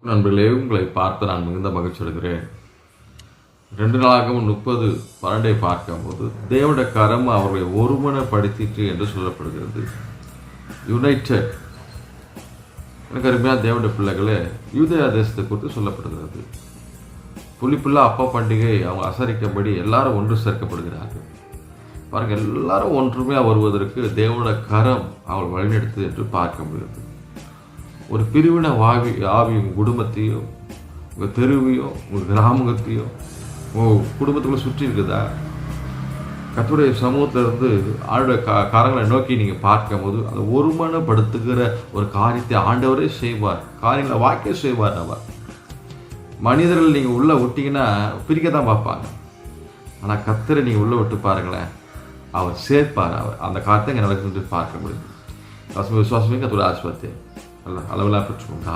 நண்பர்களே, உங்களை பார்த்து நான் மிகுந்த மகிழ்ச்சி அடைகிறேன். 2 நாளாகவும் 30:12 பார்க்கும்போது தேவனுடைய கரம் அவர்களை ஒருமனப்படுத்திற்று என்று சொல்லப்படுகிறது. யுனைடெட். எனக்கு அருமையான தேவனுடைய பிள்ளைகளே, யூதேயா தேசத்தை குறித்து சொல்லப்படுகிறது. புளிப்புள்ள அப்ப பண்டிகை அவங்க அசரிக்கும்படி எல்லாரும் ஒன்று சேர்க்கப்படுகிறார்கள். பாருங்க, எல்லாரும் ஒன்றுமையாக வருவதற்கு தேவனுடைய கரம் அவள் வழிநடத்துது என்று பார்க்க முடியுது. ஒரு பிரிவினை ஆவி உங்கள் குடும்பத்தையும் உங்கள் தெருவையும் உங்கள் கிராமத்தையும் உங்கள் குடும்பத்துக்குள்ள சுற்றி இருக்குதா? கர்த்தருடைய சமூகத்திலிருந்து ஆளுடைய காரங்களை நோக்கி நீங்கள் பார்க்கும்போது அதை ஒருமனப்படுத்துகிற ஒரு காரியத்தை ஆண்டவரே செய்வார். காரியங்களை வாக்கிய செய்வார். அவர் மனிதர்கள் நீங்கள் உள்ளே விட்டீங்கன்னா பிரிக்க தான் பார்ப்பாங்க. ஆனால் கர்த்தரை நீங்கள் உள்ளே விட்டு பாருங்களேன், அவர் சேர்ப்பார். அவர் அந்த காரியத்தை இங்கே நடக்குது பார்க்க முடியும். விசுவாசமே கர்த்தருடைய ஆசீர்வாதத்தை அளவெல்லாம் பெற்றுக்கோங்க.